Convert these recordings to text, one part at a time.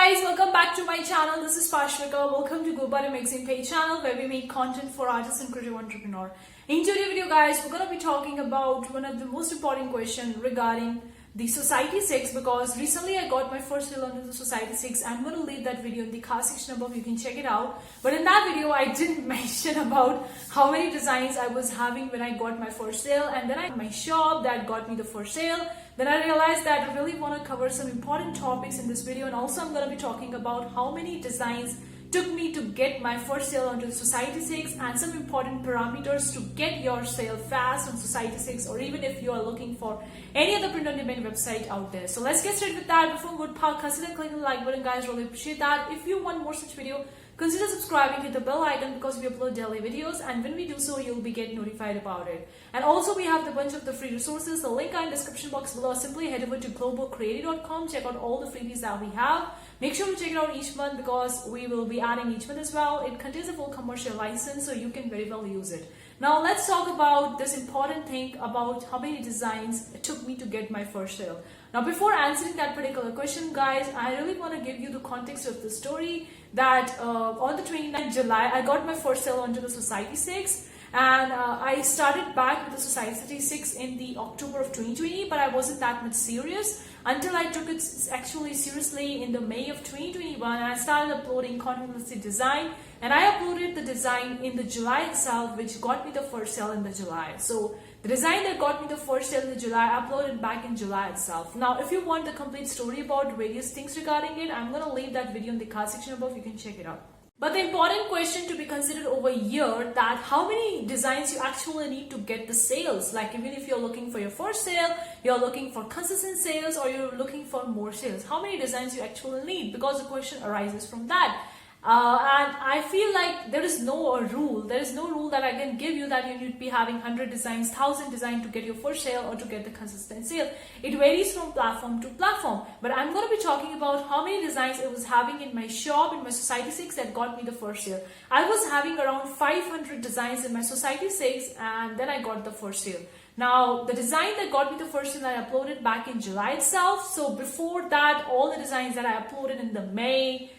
guys, welcome back to my channel. This is Pashvika. Welcome to Go By Magazine page channel where we make content for artists and creative entrepreneur. In today's video guys, we're going to be talking about one of the most important questions regarding the Society 6 because recently I got my first sale onto the Society 6. I'm going to leave that video in the card section above. You can check it out. But in that video, I didn't mention about how many designs I was having when I got my first sale. And then I had my shop that got me the first sale. Then I realized that I really want to cover some important topics in this video. And also I'm going to be talking about how many designs took me to get my first sale onto the Society 6 and some important parameters to get your sale fast on Society 6, or even if you are looking for any other print-on-demand website out there. So let's get started with that. Before we go to consider clicking the like button guys, really appreciate that. If you want more such video, consider subscribing, hit the bell icon because we upload daily videos, and when we do so, you'll be getting notified about it. And also we have a bunch of the free resources. The link in the description box below. Simply head over to globalcreative.com, check out all the freebies that we have. Make sure to check it out each month because we will be adding each month as well. It contains a full commercial license, so you can very well use it. Now let's talk about this important thing about how many designs it took me to get my first sale. Now before answering that particular question guys, I really want to give you the context of the story that on the 29th July, I got my first sale onto the Society 6. And I started back with the Society 6 in the October of 2020, but I wasn't that much serious until I took it actually seriously in the May of 2021. And I started uploading content design, and I uploaded the design in the July itself, which got me the first sale in the July. So the design that got me the first sale in the July, I uploaded back in July itself. Now, if you want the complete story about various things regarding it, I'm going to leave that video in the card section above. You can check it out. But the important question to be considered over here that how many designs you actually need to get the sales. Like even if you're looking for your first sale, you're looking for consistent sales, or you're looking for more sales, how many designs you actually need, because the question arises from that. And I feel like there is no rule. There is no rule that I can give you that you need to be having 100 designs, 1000 designs to get your first sale or to get the consistent sale. It varies from platform to platform. But I'm going to be talking about how many designs I was having in my shop, in my Society 6 that got me the first sale. I was having around 500 designs in my Society 6 and then I got the first sale. Now, the design that got me the first sale I uploaded back in July itself. So before that, all the designs that I uploaded in the May,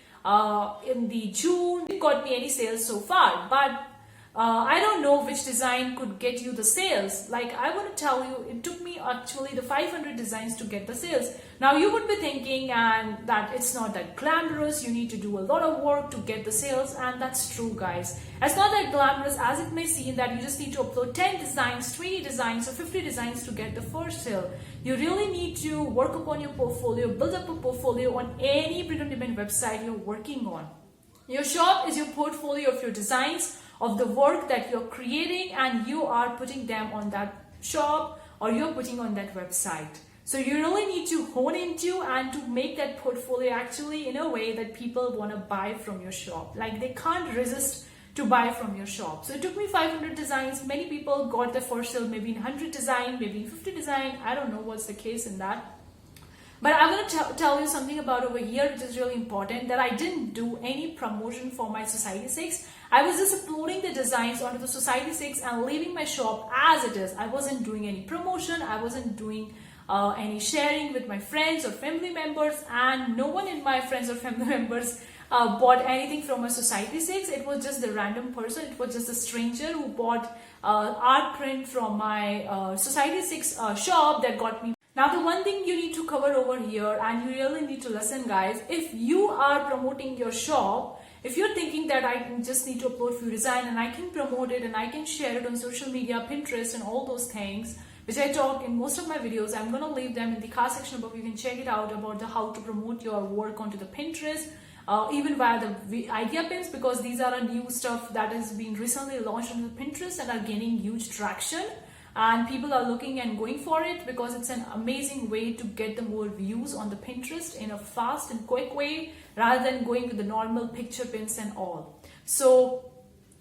in the June, it got me any sales so far, but I don't know which design could get you the sales. Like I want to tell you, it took me actually the 500 designs to get the sales. Now you would be thinking and that it's not that glamorous, you need to do a lot of work to get the sales, and that's true guys. It's not that glamorous as it may seem that you just need to upload 10 designs, 20 designs or 50 designs to get the first sale. You really need to work upon your portfolio, build up a portfolio on any print-on-demand website you're working on. Your shop is your portfolio of your designs, of the work that you're creating, and you are putting them on that shop or you're putting on that website. So you really need to hone into and to make that portfolio actually in a way that people want to buy from your shop. Like they can't resist to buy from your shop. So it took me 500 designs. Many people got the first sale maybe in 100 design, maybe in 50 design. I don't know what's the case in that. But I'm going to tell you something about over here which is really important, that I didn't do any promotion for my Society 6. I was just uploading the designs onto the Society 6 and leaving my shop as it is. I wasn't doing any promotion. I wasn't doing any sharing with my friends or family members, and no one in my friends or family members bought anything from my Society 6. It was just the random person. It was just a stranger who bought art print from my Society 6 shop that got me. Now the one thing you need to cover over here, and you really need to listen guys, if you are promoting your shop, if you're thinking that I just need to upload few design and I can promote it and I can share it on social media, Pinterest and all those things, which I talk in most of my videos, I'm going to leave them in the card section above. You can check it out about how to promote your work onto the Pinterest, even via the idea pins, because these are a new stuff that has been recently launched on the Pinterest and are gaining huge traction. And people are looking and going for it because it's an amazing way to get the more views on the Pinterest in a fast and quick way rather than going with the normal picture pins and all. So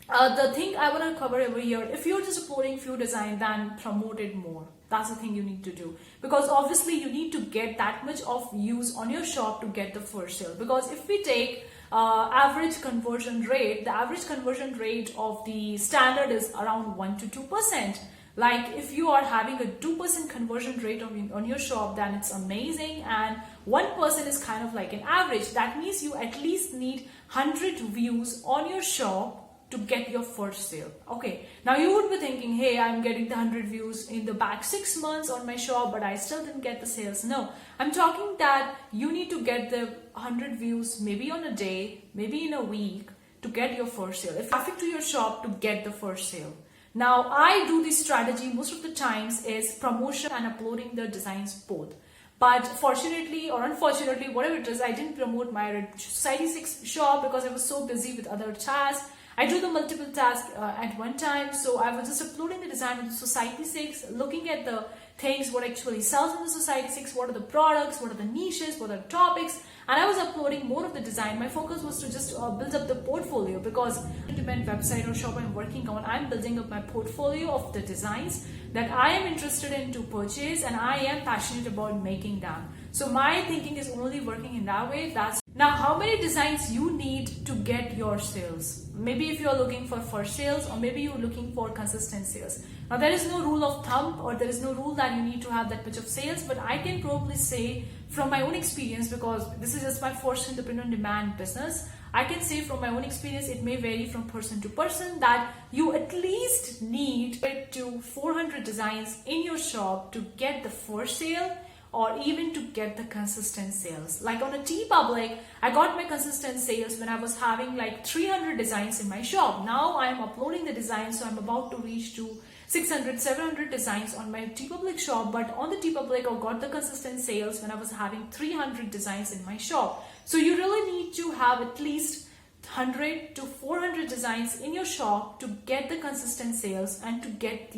the thing I want to cover over here, if you're just uploading few designs, then promote it more. That's the thing you need to do, because obviously you need to get that much of views on your shop to get the first sale. Because if we take average conversion rate, the average conversion rate of the standard is around 1 to 2%. Like if you are having a 2% conversion rate on your shop, then it's amazing, and 1% is kind of like an average. That means you at least need 100 views on your shop to get your first sale. Okay, now you would be thinking, hey, I'm getting the 100 views in the back 6 months on my shop, but I still didn't get the sales. No, I'm talking that you need to get the 100 views maybe on a day, maybe in a week, to get your first sale. If traffic to your shop to get the first sale. Now I do this strategy most of the times is promotion and uploading the designs both. But fortunately or unfortunately, whatever it is, I didn't promote my Society 6 shop because I was so busy with other tasks. I do the multiple tasks at one time, so I was just uploading the design on the Society 6, looking at the things, what actually sells in the Society 6, what are the products, what are the niches, what are the topics, and I was uploading more of the design. My focus was to just build up the portfolio, because on website or shop I'm working on, I'm building up my portfolio of the designs that I am interested in to purchase, and I am passionate about making them. So my thinking is only working in that way. Now, how many designs you need to get your sales? Maybe if you're looking for first sales, or maybe you're looking for consistent sales. Now, there is no rule of thumb, or there is no rule that you need to have that much of sales, but I can probably say from my own experience, because this is just my first print-on-demand business, I can say from my own experience, it may vary from person to person, that you at least need to 400 designs in your shop to get the first sale, or even to get the consistent sales. Like on a TeePublic, I got my consistent sales when I was having like 300 designs in my shop. Now I am uploading the designs, so I'm about to reach to 600, 700 designs on my TeePublic shop. But on the TeePublic, I got the consistent sales when I was having 300 designs in my shop. So you really need to have at least 100 to 400 designs in your shop to get the consistent sales and to get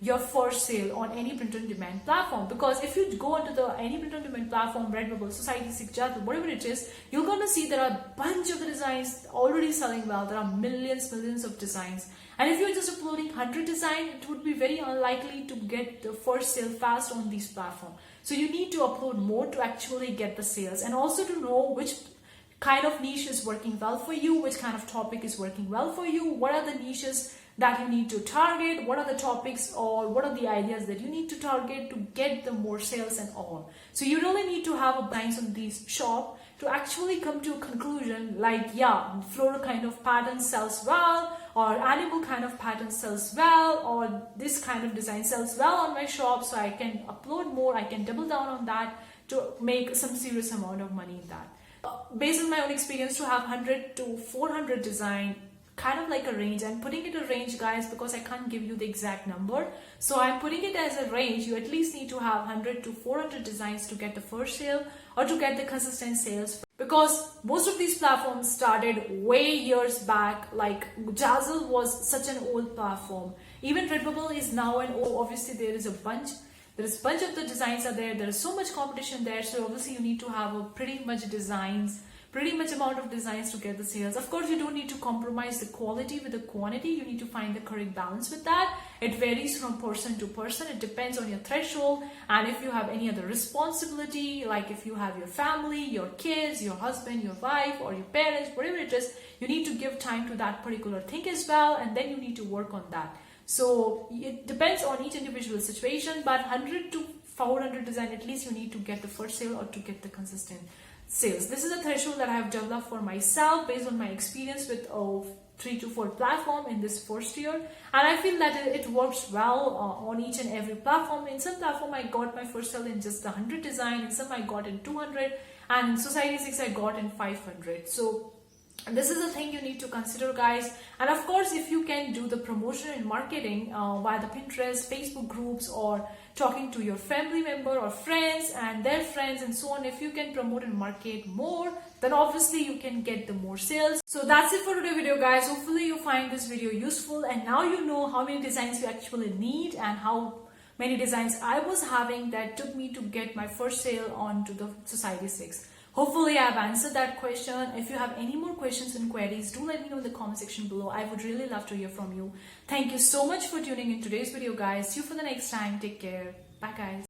your first sale on any print-on-demand platform. Because if you go onto any print-on-demand platform, Redbubble, Society 6, Jadoo, whatever it is, you're going to see there are a bunch of the designs already selling well. There are millions of designs. And if you're just uploading 100 designs, it would be very unlikely to get the first sale fast on these platforms. So you need to upload more to actually get the sales, and also to know which kind of niche is working well for you, which kind of topic is working well for you, what are the niches that you need to target, what are the topics or what are the ideas that you need to target to get the more sales and all. So you really need to have a designs on these shop to actually come to a conclusion like, yeah, floral kind of pattern sells well, or animal kind of pattern sells well, or this kind of design sells well on my shop, so I can upload more, I can double down on that to make some serious amount of money in that. Based on my own experience, to have 100 to 400 design, kind of like a range. I'm putting it a range, guys, because I can't give you the exact number. So I'm putting it as a range. You at least need to have 100 to 400 designs to get the first sale or to get the consistent sales. Because most of these platforms started way years back. Like Zazzle was such an old platform. Even Redbubble is now an old. Obviously, there is a bunch of the designs are there. There is so much competition there. So obviously, you need to have a pretty much amount of designs to get the sales. Of course, you don't need to compromise the quality with the quantity. You need to find the correct balance with that. It varies from person to person. It depends on your threshold, and if you have any other responsibility, like if you have your family, your kids, your husband, your wife, or your parents, whatever it is, you need to give time to that particular thing as well, and then you need to work on that. So it depends on each individual situation, but 100 to 400 design, at least you need to get the first sale or to get the consistent sales. This is a threshold that I have developed for myself based on my experience with 3 to 4 platform in this first year, and I feel that it works well on each and every platform. In some platform I got my first sale in just 100 design, in some I got in 200, and in Society 6 I got in 500. So this is a thing you need to consider, guys. And of course, if you can do the promotion and marketing via the Pinterest, Facebook groups, or talking to your family member or friends and their friends and so on, if you can promote and market more, then obviously you can get the more sales. So that's it for today's video, guys. Hopefully you find this video useful, and now you know how many designs you actually need and how many designs I was having that took me to get my first sale onto the Society 6. Hopefully I have answered that question. If you have any more questions and queries, do let me know in the comment section below. I would really love to hear from you. Thank you so much for tuning in today's video, guys. See you for the next time. Take care. Bye, guys.